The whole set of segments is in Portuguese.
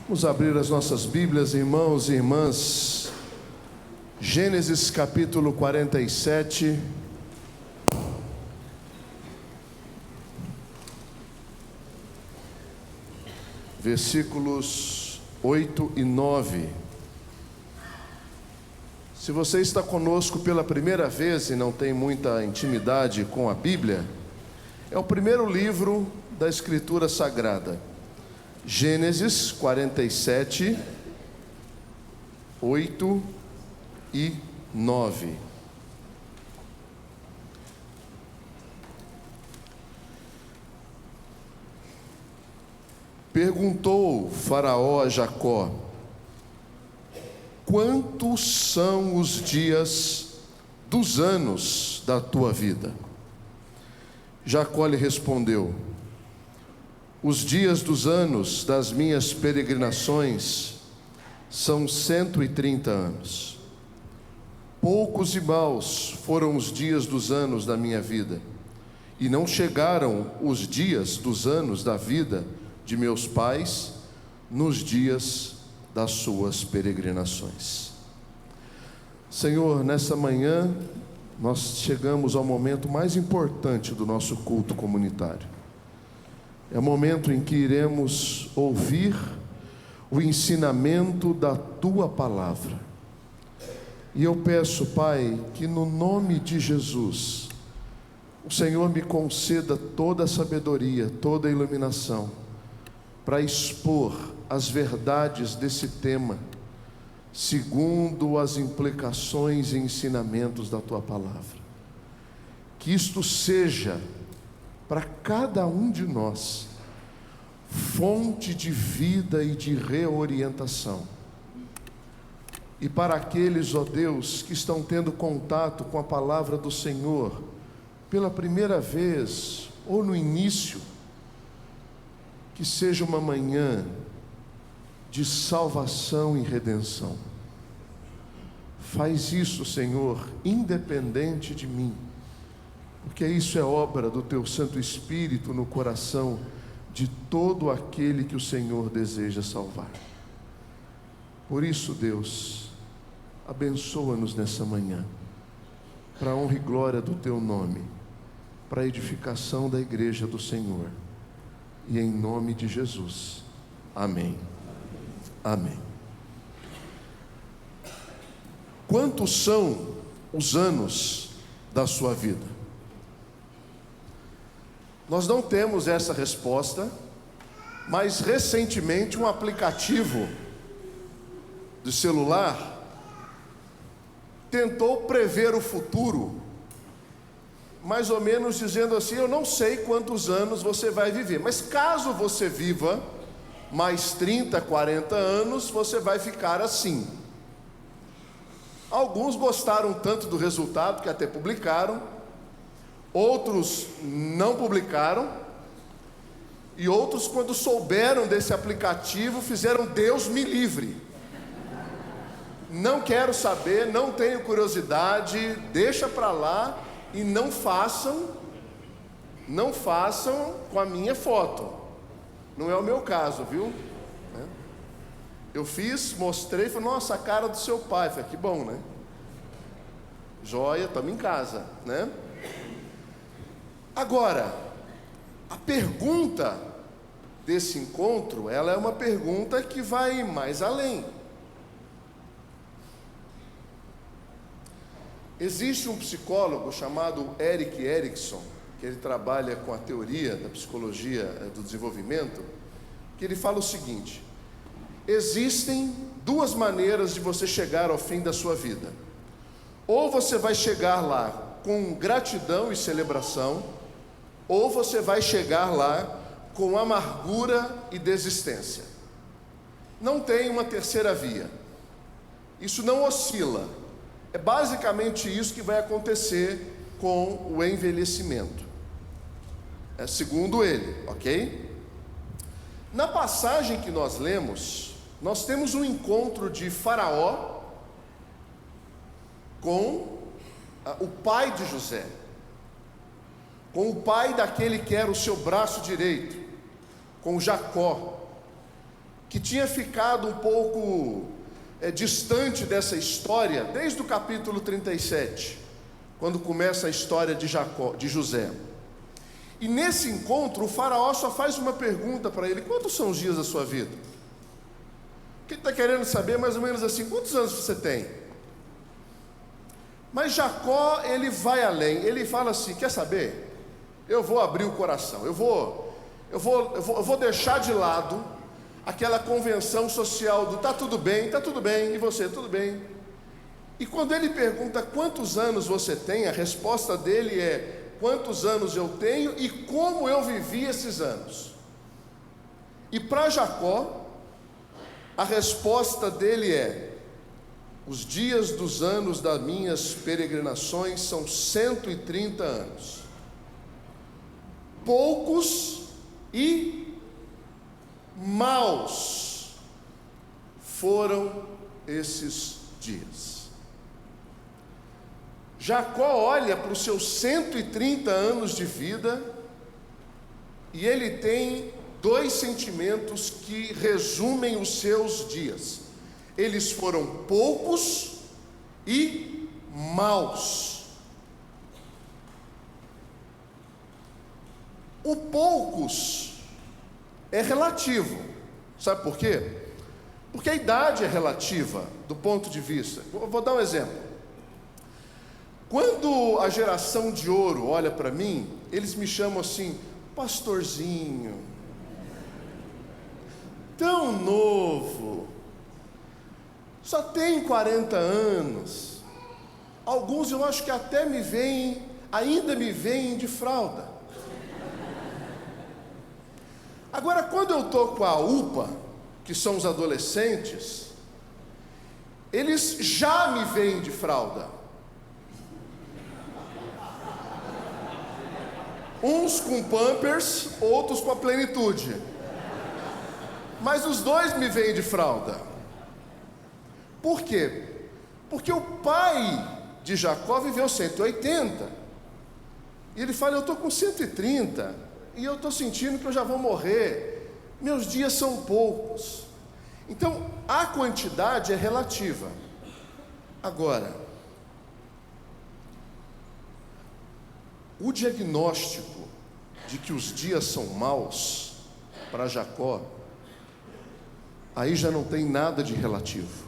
Vamos abrir as nossas Bíblias, irmãos e irmãs. Gênesis capítulo 47. Versículos 8 e 9. Se você está conosco pela primeira vez e não tem muita intimidade com a Bíblia, é o primeiro livro da Escritura Sagrada. Gênesis 47, 8 e 9. Perguntou Faraó a Jacó: quantos são os dias dos anos da tua vida? Jacó lhe respondeu: os dias dos anos das minhas peregrinações são 130 anos. Poucos e maus foram os dias dos anos da minha vida, e não chegaram os dias dos anos da vida de meus pais nos dias das suas peregrinações. Senhor, nessa manhã nós chegamos ao momento mais importante do nosso culto comunitário. É o momento em que iremos ouvir o ensinamento da Tua Palavra. E eu peço, Pai, que no nome de Jesus, o Senhor me conceda toda a sabedoria, toda a iluminação, para expor as verdades desse tema, segundo as implicações e ensinamentos da Tua Palavra. Que isto seja para cada um de nós fonte de vida e de reorientação. E para aqueles, ó Deus, que estão tendo contato com a palavra do Senhor pela primeira vez ou no início, que seja uma manhã de salvação e redenção. Faz isso, Senhor, independente de mim, porque isso é obra do Teu Santo Espírito no coração de todo aquele que o Senhor deseja salvar. Por isso, Deus, abençoa-nos nessa manhã, para a honra e glória do Teu nome, para a edificação da igreja do Senhor, e em nome de Jesus, amém. Amém. Quantos são os anos da sua vida? Nós não temos essa resposta, mas recentemente um aplicativo de celular tentou prever o futuro, mais ou menos dizendo assim: eu não sei quantos anos você vai viver, mas caso você viva mais 30, 40 anos, você vai ficar assim. Alguns gostaram tanto do resultado que até publicaram. Outros não publicaram, e outros, quando souberam desse aplicativo, fizeram Deus me livre. Não quero saber, não tenho curiosidade, deixa para lá, e não façam com a minha foto. Não é o meu caso, viu? Eu fiz, mostrei, falei: nossa, a cara do seu pai. Falei: que bom, né? Joia, estamos em casa, né? Agora, a pergunta desse encontro, ela é uma pergunta que vai mais além. Existe um psicólogo chamado Erik Erikson, que ele trabalha com a teoria da psicologia do desenvolvimento, que ele fala o seguinte: existem duas maneiras de você chegar ao fim da sua vida. Ou você vai chegar lá com gratidão e celebração, ou você vai chegar lá com amargura e desistência. Não tem uma terceira via. Isso não oscila. É basicamente isso que vai acontecer com o envelhecimento. Segundo ele, ok? Na passagem que nós lemos, nós temos um encontro de Faraó com o pai de José, com o pai daquele que era o seu braço direito, com Jacó. que tinha ficado um pouco distante dessa história, desde o capítulo 37, quando começa a história de José. E nesse encontro, o faraó só faz uma pergunta para ele: quantos são os dias da sua vida? O que ele está querendo saber, mais ou menos assim: quantos anos você tem? Mas Jacó, ele vai além, ele fala assim: quer saber? Eu vou abrir o coração, eu vou deixar de lado aquela convenção social do tá tudo bem, e você, tudo bem. E quando ele pergunta quantos anos você tem, a resposta dele é: quantos anos eu tenho e como eu vivi esses anos. E para Jacó, a resposta dele é: os dias dos anos das minhas peregrinações são 130 anos. Poucos e maus foram esses dias. Jacó olha para os seus 130 anos de vida e ele tem dois sentimentos que resumem os seus dias: eles foram poucos e maus. O poucos é relativo, sabe por quê? Porque a idade é relativa do ponto de vista. Vou dar um exemplo. Quando a geração de ouro olha para mim, eles me chamam assim: pastorzinho, tão novo, só tem 40 anos. Alguns eu acho que até ainda me veem de fralda. Agora, quando eu estou com a UPA, que são os adolescentes, eles já me veem de fralda. Uns com Pampers, outros com a plenitude. Mas os dois me veem de fralda. Por quê? Porque o pai de Jacó viveu 180. E ele fala: eu estou com 130 e eu estou sentindo que eu já vou morrer. Meus dias são poucos. Então, a quantidade é relativa. Agora, o diagnóstico de que os dias são maus para Jacó, aí já não tem nada de relativo.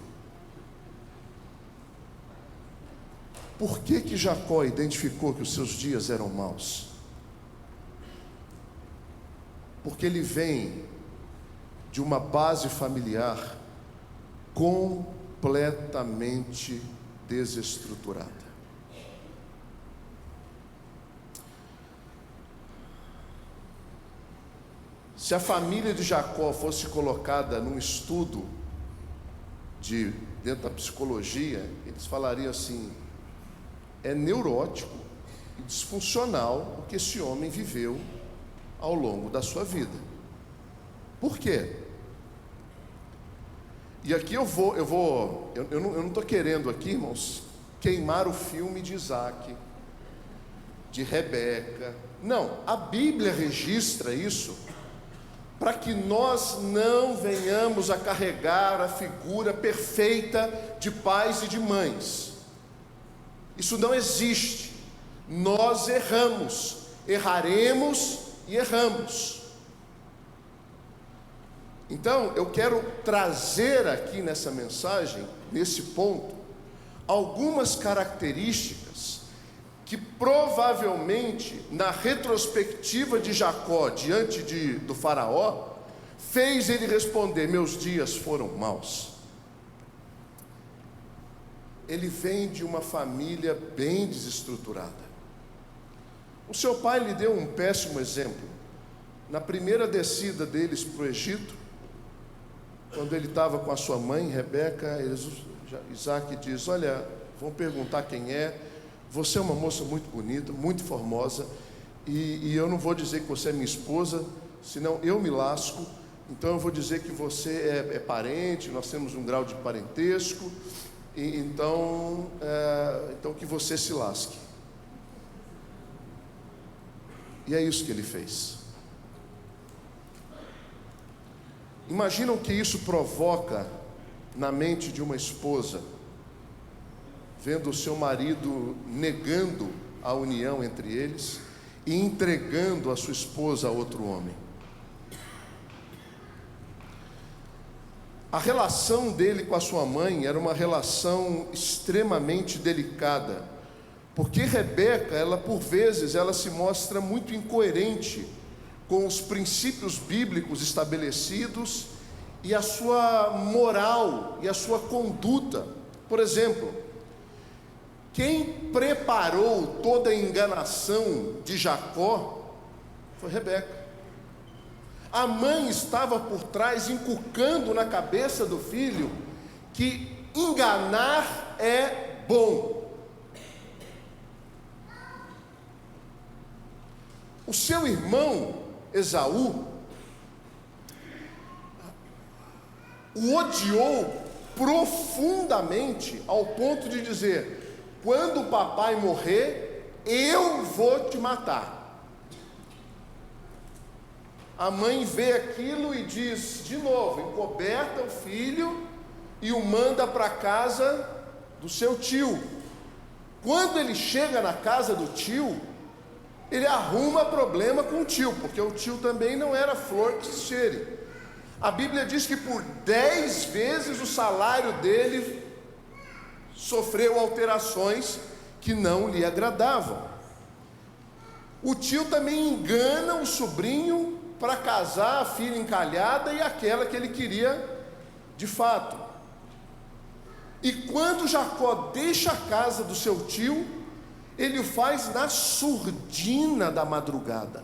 Por que Jacó identificou que os seus dias eram maus? Porque ele vem de uma base familiar completamente desestruturada. Se a família de Jacó fosse colocada num estudo dentro da psicologia, eles falariam assim: é neurótico e disfuncional o que esse homem viveu ao longo da sua vida. Por quê? E aqui eu não estou querendo aqui, irmãos, queimar o filme de Isaac, de Rebeca. Não, a Bíblia registra isso para que nós não venhamos a carregar a figura perfeita de pais e de mães. Isso não existe. Nós erramos, erraremos e erramos. Então, eu quero trazer aqui nessa mensagem, nesse ponto, algumas características que provavelmente, na retrospectiva de Jacó diante do faraó, fez ele responder: meus dias foram maus. Ele vem de uma família bem desestruturada. O seu pai lhe deu um péssimo exemplo. Na primeira descida deles para o Egito, quando ele estava com a sua mãe, Rebeca, Isaac diz: olha, vão perguntar quem é, você é uma moça muito bonita, muito formosa, e eu não vou dizer que você é minha esposa, senão eu me lasco, então eu vou dizer que você é parente, nós temos um grau de parentesco, então que você se lasque. E é isso que ele fez. Imaginam que isso provoca na mente de uma esposa, vendo o seu marido negando a união entre eles e entregando a sua esposa a outro homem. A relação dele com a sua mãe era uma relação extremamente delicada, porque Rebeca, ela por vezes, ela se mostra muito incoerente com os princípios bíblicos estabelecidos e a sua moral e a sua conduta. Por exemplo, quem preparou toda a enganação de Jacó foi Rebeca. A mãe estava por trás, inculcando na cabeça do filho que enganar é bom. O seu irmão Esaú o odiou profundamente, ao ponto de dizer: quando o papai morrer, eu vou te matar. A mãe vê aquilo e diz, de novo, encoberta o filho e o manda para a casa do seu tio. Quando ele chega na casa do tio, ele arruma problema com o tio, porque o tio também não era flor que se cheire. A Bíblia diz que por 10 vezes o salário dele sofreu alterações que não lhe agradavam. O tio também engana o sobrinho para casar a filha encalhada e aquela que ele queria de fato. E quando Jacó deixa a casa do seu tio, ele o faz na surdina da madrugada.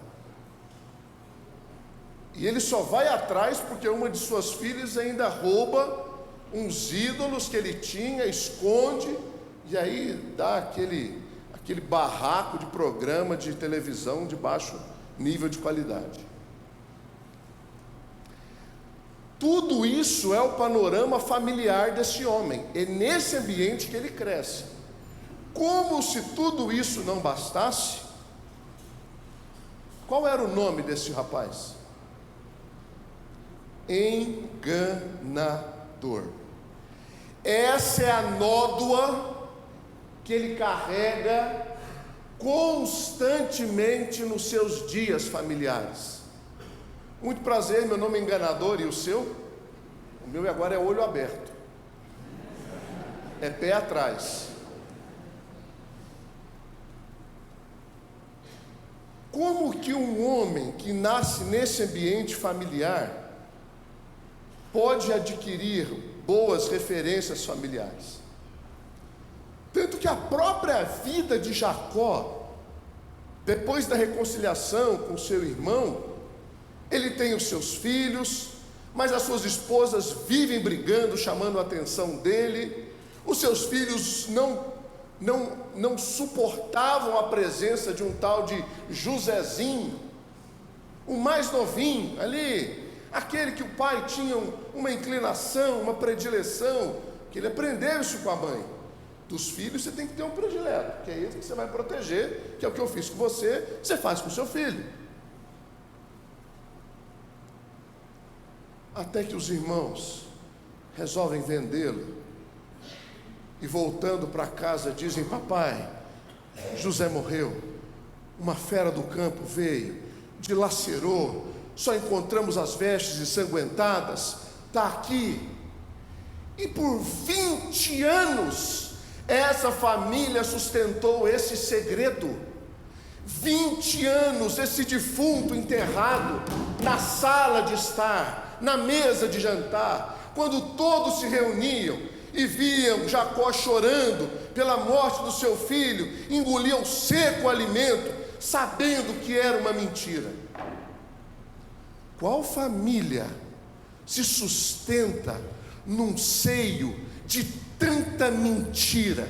E ele só vai atrás porque uma de suas filhas ainda rouba uns ídolos que ele tinha, esconde, e aí dá aquele barraco de programa de televisão de baixo nível de qualidade. Tudo isso é o panorama familiar desse homem. É nesse ambiente que ele cresce. Como se tudo isso não bastasse, qual era o nome desse rapaz? Enganador. Essa é a nódoa que ele carrega constantemente nos seus dias familiares. Muito prazer, meu nome é Enganador, e o seu? O meu agora é olho aberto, é pé atrás. Como que um homem que nasce nesse ambiente familiar pode adquirir boas referências familiares? Tanto que a própria vida de Jacó, depois da reconciliação com seu irmão, ele tem os seus filhos, mas as suas esposas vivem brigando, chamando a atenção dele. Os seus filhos não suportavam a presença de um tal de Josézinho, o mais novinho ali, aquele que o pai tinha uma inclinação, uma predileção, que ele aprendeu isso com a mãe. Dos filhos você tem que ter um predileto, que é esse que você vai proteger, que é o que eu fiz com você, você faz com o seu filho. Até que os irmãos resolvem vendê-lo e, voltando para casa, dizem: papai, José morreu, uma fera do campo veio, dilacerou, só encontramos as vestes ensanguentadas, está aqui. E por 20 anos essa família sustentou esse segredo. 20 anos esse defunto enterrado na sala de estar, na mesa de jantar, quando todos se reuniam e viam Jacó chorando pela morte do seu filho, engoliam seco o alimento, sabendo que era uma mentira. Qual família se sustenta num seio de tanta mentira?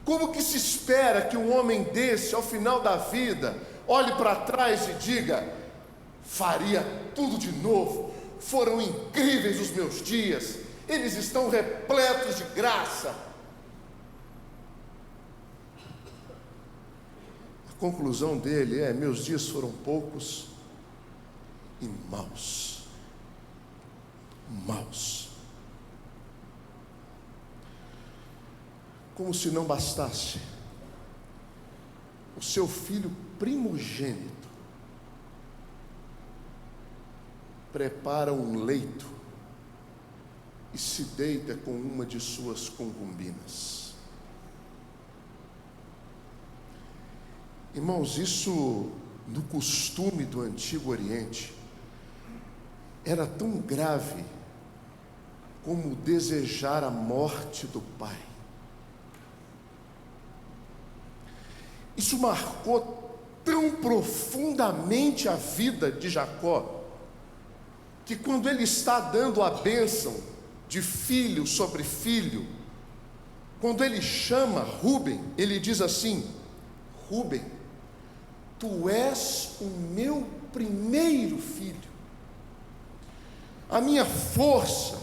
Como que se espera que um homem desse, ao final da vida, olhe para trás e diga: faria tudo de novo, foram incríveis os meus dias, eles estão repletos de graça? A conclusão dele é: meus dias foram poucos, e maus. Maus. Como se não bastasse, o seu filho primogênito prepara um leito e se deita com uma de suas concubinas. Irmãos, isso no costume do Antigo Oriente era tão grave como desejar a morte do pai. Isso marcou tão profundamente a vida de Jacó, que quando ele está dando a bênção de filho sobre filho, quando ele chama Rúben, ele diz assim: Rúben, tu és o meu primeiro filho, a minha força,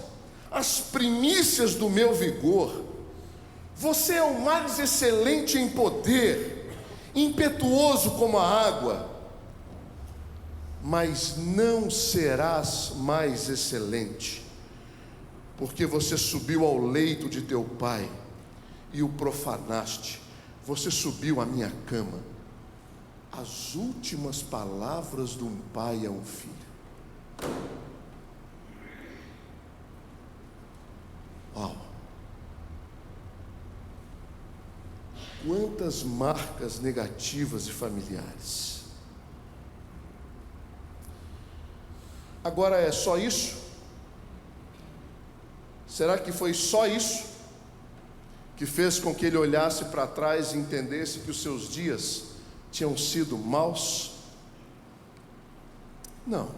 as primícias do meu vigor. Você é o mais excelente em poder, impetuoso como a água, mas não serás mais excelente, porque você subiu ao leito de teu pai e o profanaste. Você subiu à minha cama. As últimas palavras de um pai a um filho. Uau! Quantas marcas negativas e familiares. Agora é só isso? Será que foi só isso que fez com que ele olhasse para trás e entendesse que os seus dias tinham sido maus? Não.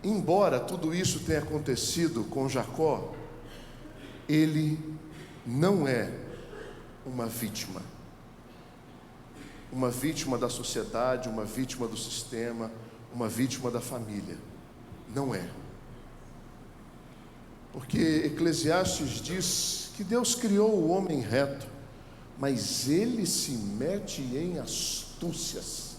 Embora tudo isso tenha acontecido com Jacó, ele não é uma vítima da sociedade, uma vítima do sistema, uma vítima da família. Não é. Porque Eclesiastes diz que Deus criou o homem reto, mas ele se mete em astúcias.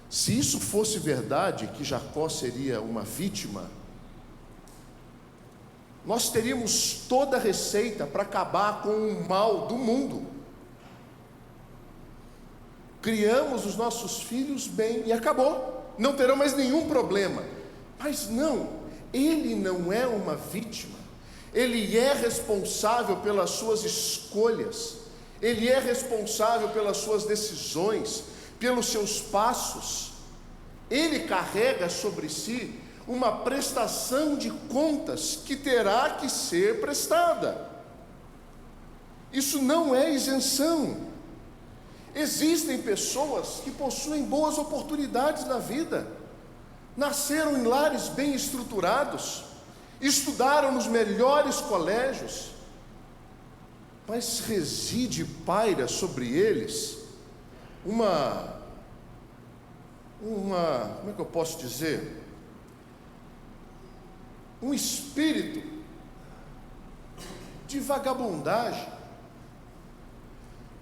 Se isso fosse verdade, que Jacó seria uma vítima, nós teríamos toda a receita para acabar com o mal do mundo. Criamos os nossos filhos bem e acabou, não terão mais nenhum problema. Mas não, ele não é uma vítima, ele é responsável pelas suas escolhas, ele é responsável pelas suas decisões, pelos seus passos. Ele carrega sobre si uma prestação de contas que terá que ser prestada. Isso não é isenção. Existem pessoas que possuem boas oportunidades na vida, nasceram em lares bem estruturados, estudaram nos melhores colégios, mas reside e paira sobre eles como é que eu posso dizer? Um espírito de vagabundagem,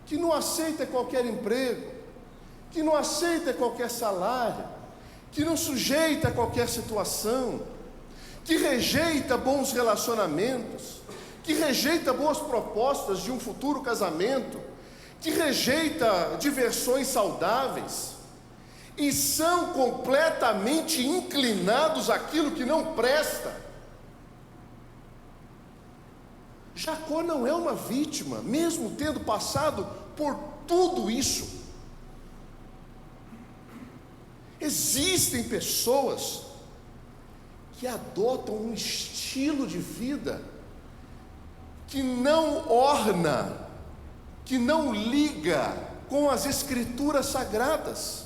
que não aceita qualquer emprego, que não aceita qualquer salário, que não sujeita a qualquer situação, que rejeita bons relacionamentos, que rejeita boas propostas de um futuro casamento, que rejeita diversões saudáveis, e são completamente inclinados àquilo que não presta. Jacó não é uma vítima, mesmo tendo passado por tudo isso. Existem pessoas que adotam um estilo de vida que não orna, que não liga com as escrituras sagradas,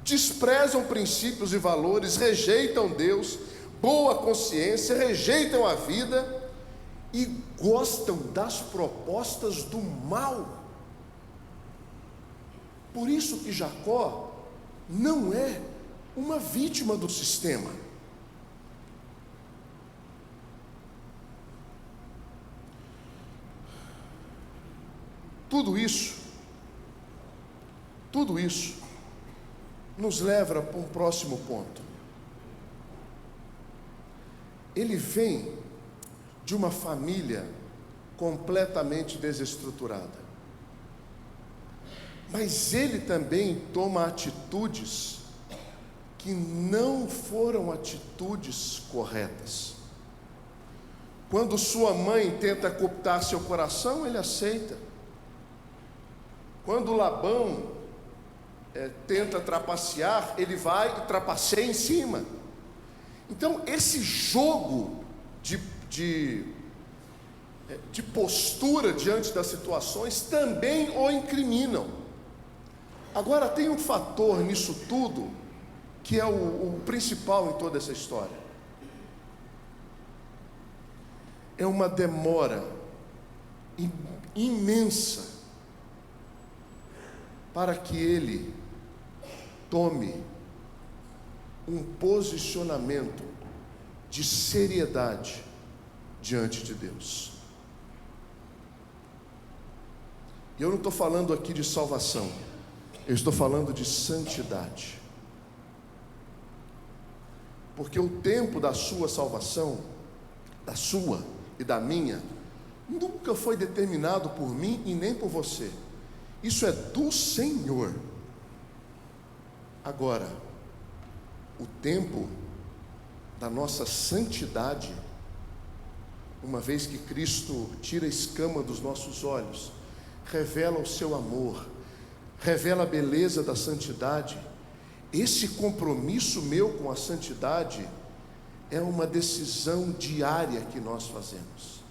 desprezam princípios e valores, rejeitam Deus, boa consciência, rejeitam a vida e gostam das propostas do mal. Por isso que Jacó não é uma vítima do sistema. Tudo isso Tudo isso nos leva para um próximo ponto. Ele vem de uma família completamente desestruturada, mas ele também toma atitudes que não foram atitudes corretas. Quando sua mãe tenta cooptar seu coração, ele aceita. Quando Labão tenta trapacear, ele vai e trapaceia em cima. Então, esse jogo de postura diante das situações também o incriminam. Agora, tem um fator nisso tudo que é o principal em toda essa história. É uma demora imensa para que ele tome um posicionamento de seriedade diante de Deus. E eu não estou falando aqui de salvação, eu estou falando de santidade. Porque o tempo da sua salvação, da sua e da minha, nunca foi determinado por mim e nem por você. Isso é do Senhor. Agora, o tempo da nossa santidade, uma vez que Cristo tira a escama dos nossos olhos, revela o seu amor, revela a beleza da santidade. Esse compromisso meu com a santidade é uma decisão diária que nós fazemos.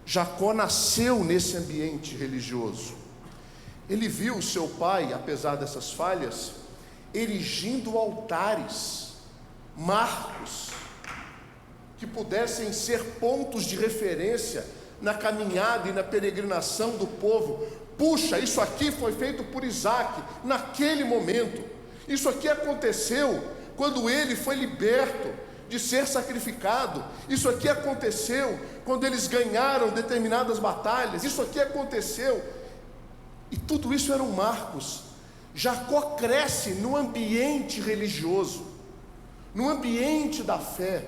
Jacó nasceu nesse ambiente religioso. Ele viu o seu pai, apesar dessas falhas, erigindo altares, marcos, que pudessem ser pontos de referência na caminhada e na peregrinação do povo. Puxa, isso aqui foi feito por Isaac naquele momento. Isso aqui aconteceu quando ele foi liberto de ser sacrificado. Isso aqui aconteceu quando eles ganharam determinadas batalhas. Isso aqui aconteceu. E tudo isso eram marcos. Jacó cresce no ambiente religioso, no ambiente da fé.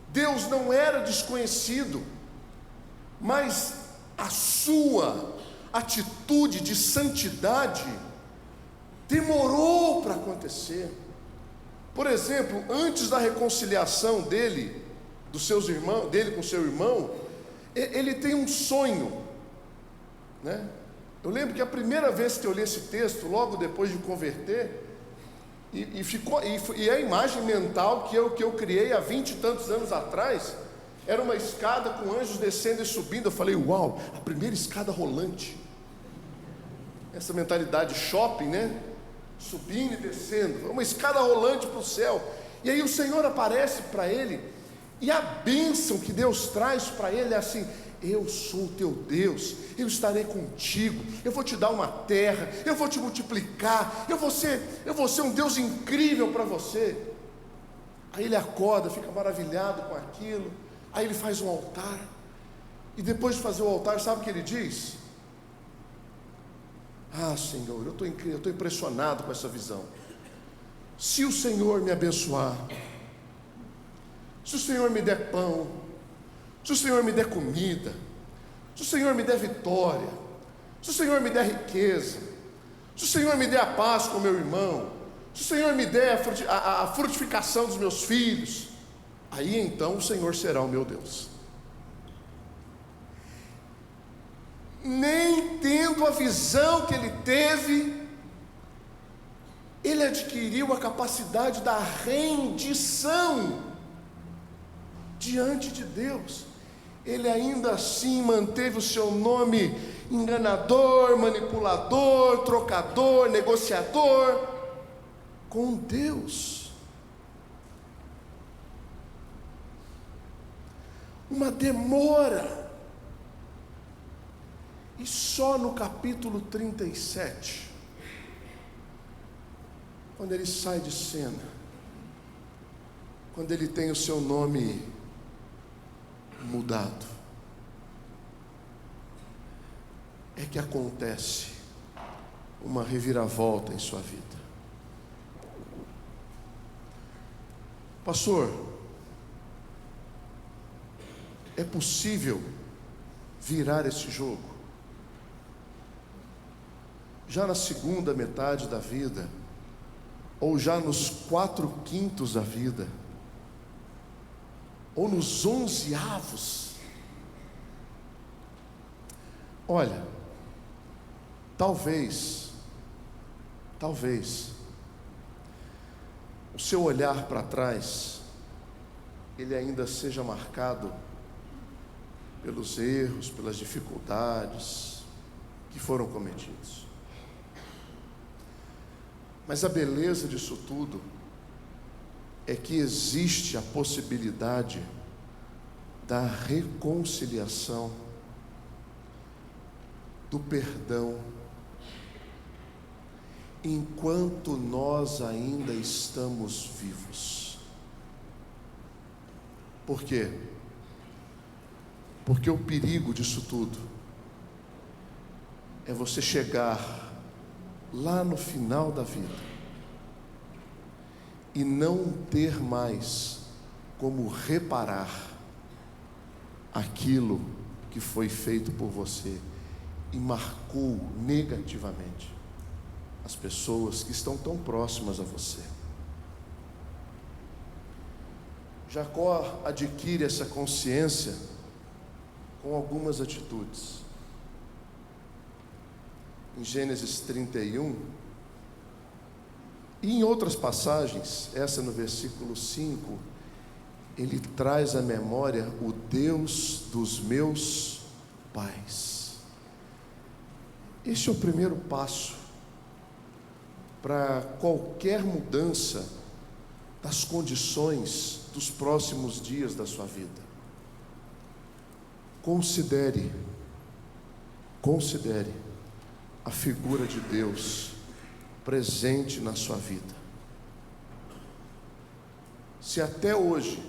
Deus não era desconhecido, mas a sua atitude de santidade demorou para acontecer. Por exemplo, antes da reconciliação dele com seu irmão, ele tem um sonho, né? Eu lembro que a primeira vez que eu li esse texto, logo depois de converter, e a imagem mental que eu criei há 20 e tantos anos atrás, era uma escada com anjos descendo e subindo. Eu falei, uau, a primeira escada rolante. Essa mentalidade shopping, né? Subindo e descendo, uma escada rolante para o céu. E aí o Senhor aparece para ele, e a bênção que Deus traz para ele é assim: eu sou o teu Deus, eu estarei contigo, eu vou te dar uma terra, eu vou te multiplicar, eu vou ser um Deus incrível para você. Aí ele acorda, fica maravilhado com aquilo. Aí ele faz um altar, e depois de fazer o altar, sabe o que ele diz? Ah, Senhor, eu estou impressionado com essa visão. Se o Senhor me abençoar, se o Senhor me der pão, se o Senhor me der comida, se o Senhor me der vitória, se o Senhor me der riqueza, se o Senhor me der a paz com meu irmão, se o Senhor me der a frutificação dos meus filhos, aí então o Senhor será o meu Deus. Nem tendo a visão que ele teve, ele adquiriu a capacidade da rendição diante de Deus. Ele ainda assim manteve o seu nome enganador, manipulador, trocador, negociador com Deus. Uma demora. E só no capítulo 37, quando ele sai de cena, quando ele tem o seu nome mudado, é que acontece uma reviravolta em sua vida. Pastor, é possível virar esse jogo? Já na segunda metade da vida, ou já nos 4/5 da vida, ou nos 11avos? Olha, talvez, o seu olhar para trás, ele ainda seja marcado pelos erros, pelas dificuldades que foram cometidos. Mas a beleza disso tudo é que existe a possibilidade da reconciliação, do perdão, enquanto nós ainda estamos vivos. Por quê? Porque o perigo disso tudo é você chegar lá no final da vida e não ter mais como reparar aquilo que foi feito por você e marcou negativamente as pessoas que estão tão próximas a você. Jacó adquire essa consciência com algumas atitudes. Em Gênesis 31, e em outras passagens, essa no versículo 5, ele traz à memória o Deus dos meus pais. Este é o primeiro passo para qualquer mudança das condições dos próximos dias da sua vida. Considere a figura de Deus presente na sua vida. Se até hoje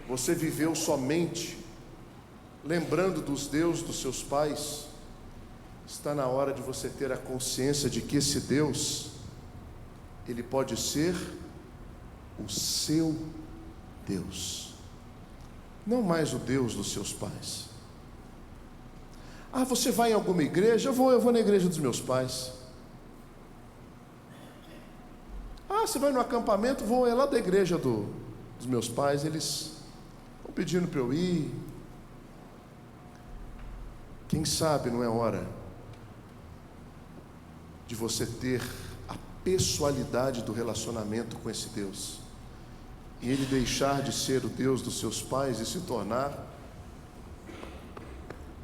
você viveu somente lembrando dos deuses dos seus pais, está na hora de você ter a consciência de que esse Deus, ele pode ser o seu Deus, não mais o Deus dos seus pais. Ah, você vai em alguma igreja? Eu vou na igreja dos meus pais. Ah, você vai no acampamento? É lá da igreja dos meus pais, eles estão pedindo para eu ir. Quem sabe não é hora de você ter a pessoalidade do relacionamento com esse Deus, e ele deixar de ser o Deus dos seus pais e se tornar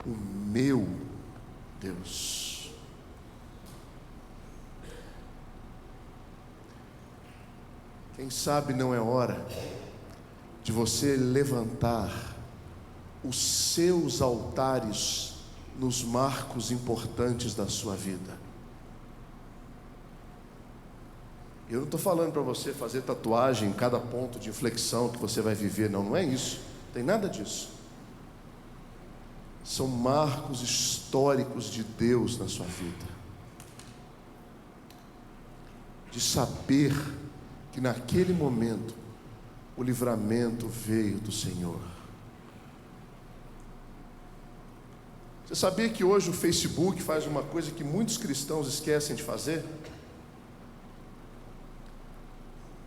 o meu Deus. Quem sabe não é hora de você levantar os seus altares nos marcos importantes da sua vida. Eu não estou falando para você fazer tatuagem em cada ponto de inflexão que você vai viver, não é isso, não tem nada disso. São marcos históricos de Deus na sua vida, de saber que naquele momento o livramento veio do Senhor. Você sabia que hoje o Facebook faz uma coisa que muitos cristãos esquecem de fazer?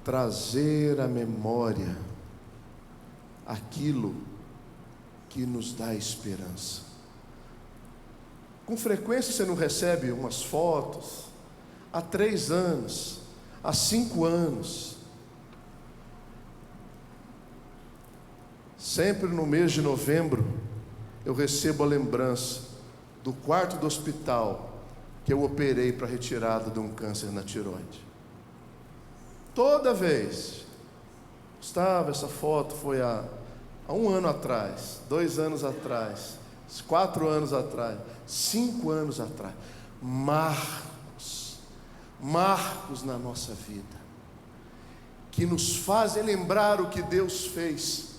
Trazer à memória aquilo que nos dá esperança. Com frequência você não recebe umas fotos há 3 anos, há 5 anos. Sempre no mês de novembro eu recebo a lembrança do quarto do hospital que eu operei para a retirada de um câncer na tireoide. Toda vez. Gustavo, essa foto foi há 1 ano atrás, 2 anos atrás, 4 anos atrás, 5 anos atrás. Marcos na nossa vida, que nos fazem lembrar o que Deus fez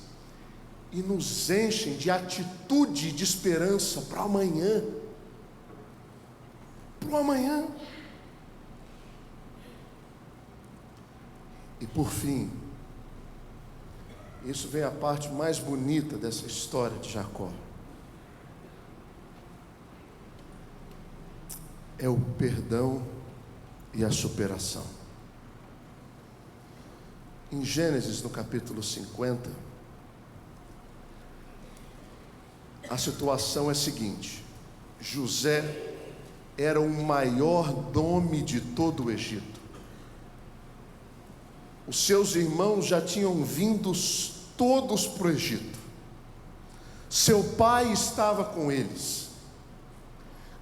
e nos enchem de atitude e de esperança para o amanhã. Para o amanhã. E por fim, isso vem a parte mais bonita dessa história de Jacó. É o perdão e a superação. Em Gênesis, no capítulo 50, a situação é a seguinte: José era o maior nome de todo o Egito. Os seus irmãos já tinham vindo todos para o Egito. Seu pai estava com eles.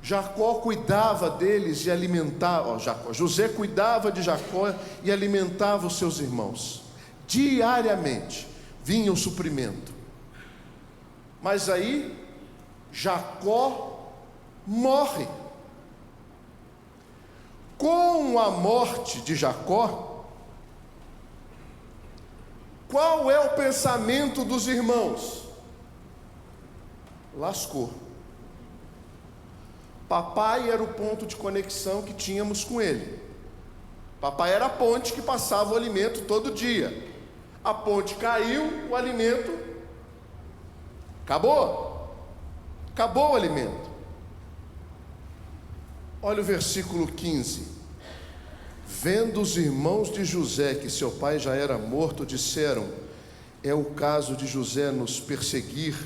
Jacó cuidava deles e alimentava, José cuidava de Jacó e alimentava os seus irmãos. Diariamente vinha o suprimento. Mas aí Jacó morre. Com a morte de Jacó, qual é o pensamento dos irmãos? Lascou. Papai era o ponto de conexão que tínhamos com ele. Papai era a ponte que passava o alimento todo dia. A ponte caiu, o alimento acabou. Acabou o alimento. Olha o versículo 15. Vendo os irmãos de José que seu pai já era morto, disseram: é o caso de José nos perseguir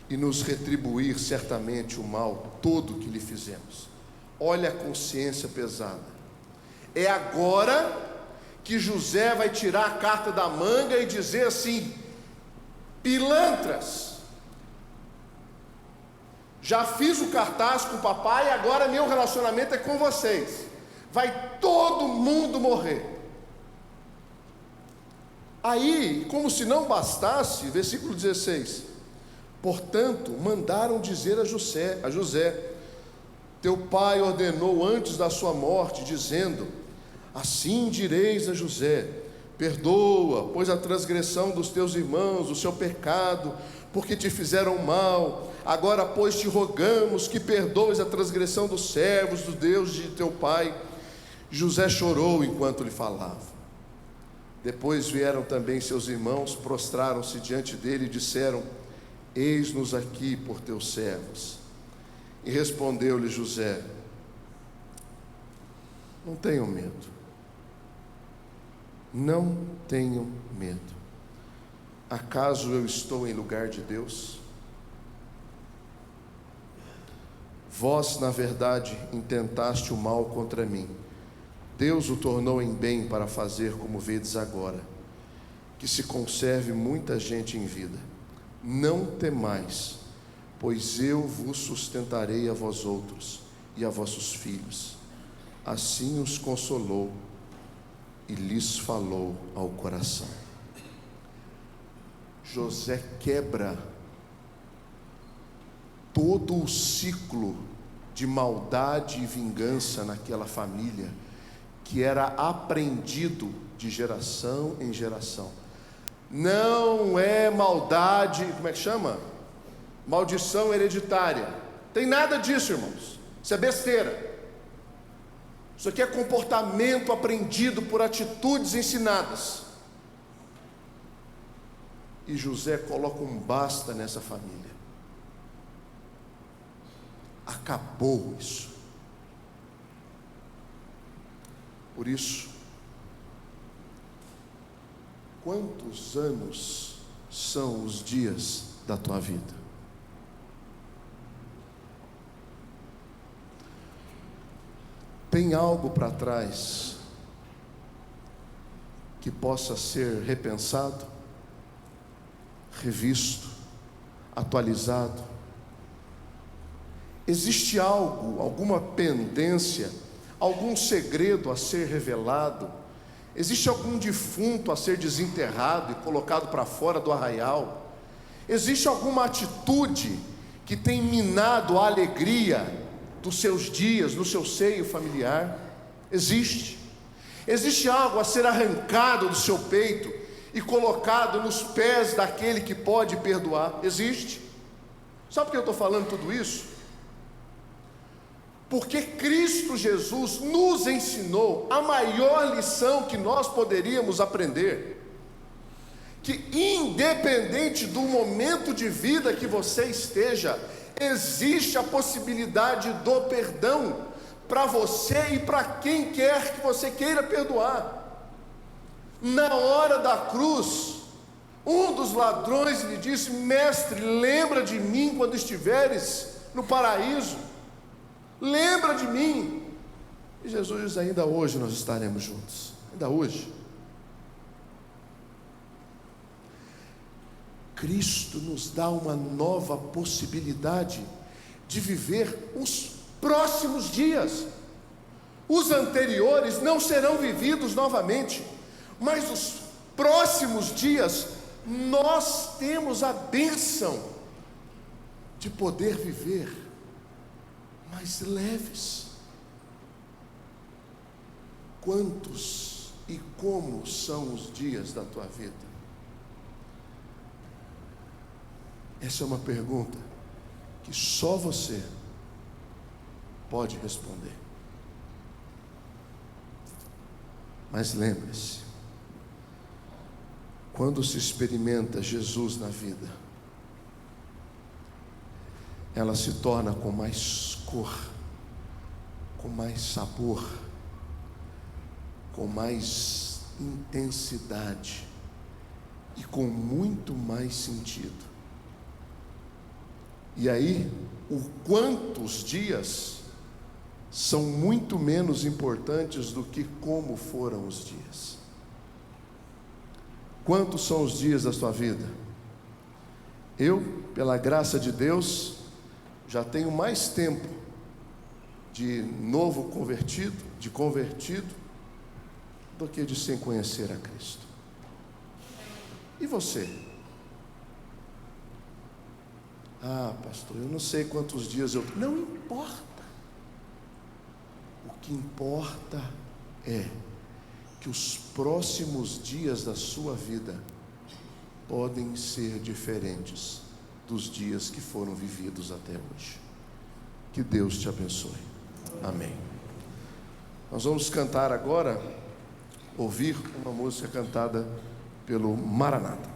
e nos retribuir certamente o mal todo que lhe fizemos. Olha a consciência pesada. É agora que José vai tirar a carta da manga e dizer assim: pilantras, já fiz o cartaz com o papai, agora meu relacionamento é com vocês. Vai todo mundo morrer. Aí, como se não bastasse, versículo 16: portanto, mandaram dizer a José: teu pai ordenou antes da sua morte, dizendo: assim direis a José: perdoa, pois a transgressão dos teus irmãos, o seu pecado, porque te fizeram mal. Agora, pois, te rogamos que perdoes a transgressão dos servos do Deus de teu pai. José chorou enquanto lhe falava. Depois vieram também seus irmãos, prostraram-se diante dele e disseram: eis-nos aqui por teus servos. E respondeu-lhe José: não tenham medo. Não tenham medo. Acaso eu estou em lugar de Deus? Vós, na verdade, intentaste o mal contra mim. Deus o tornou em bem para fazer como vedes agora, que se conserve muita gente em vida. Não temais, pois eu vos sustentarei a vós outros e a vossos filhos. Assim os consolou e lhes falou ao coração. José quebra todo o ciclo de maldade e vingança naquela família, que era aprendido de geração em geração. Não é maldade, como é que chama? Maldição hereditária. Tem nada disso, irmãos. Isso é besteira. Isso aqui é comportamento aprendido por atitudes ensinadas. E José coloca um basta nessa família. Acabou isso. Por isso, quantos anos são os dias da tua vida? Tem algo para trás que possa ser repensado, revisto, atualizado? Existe algo, alguma pendência, algum segredo a ser revelado? Existe algum defunto a ser desenterrado e colocado para fora do arraial? Existe alguma atitude que tem minado a alegria dos seus dias, no seu seio familiar? Existe. Existe algo a ser arrancado do seu peito e colocado nos pés daquele que pode perdoar? Existe. Sabe por que eu estou falando tudo isso? Porque Cristo Jesus nos ensinou a maior lição que nós poderíamos aprender: que independente do momento de vida que você esteja, existe a possibilidade do perdão para você e para quem quer que você queira perdoar. Na hora da cruz, um dos ladrões lhe disse: mestre, lembra de mim quando estiveres no paraíso, lembra de mim. E Jesus diz: ainda hoje nós estaremos juntos, ainda hoje. Cristo nos dá uma nova possibilidade de viver os próximos dias. Os anteriores não serão vividos novamente, mas os próximos dias nós temos a bênção de poder viver mais leves. Quantos e como são os dias da tua vida? Essa é uma pergunta que só você pode responder. Mas lembre-se, quando se experimenta Jesus na vida, ela se torna com mais cor, com mais sabor, com mais intensidade e com muito mais sentido. E aí, o quantos dias são muito menos importantes do que como foram os dias. Quantos são os dias da sua vida? Eu, pela graça de Deus, já tenho mais tempo de novo convertido, do que de sem conhecer a Cristo. E você? Ah, pastor, eu não sei quantos dias eu... Não importa. O que importa é que os próximos dias da sua vida podem ser diferentes dos dias que foram vividos até hoje. Que Deus te abençoe. Amém. Nós vamos cantar agora, ouvir uma música cantada pelo Maranata.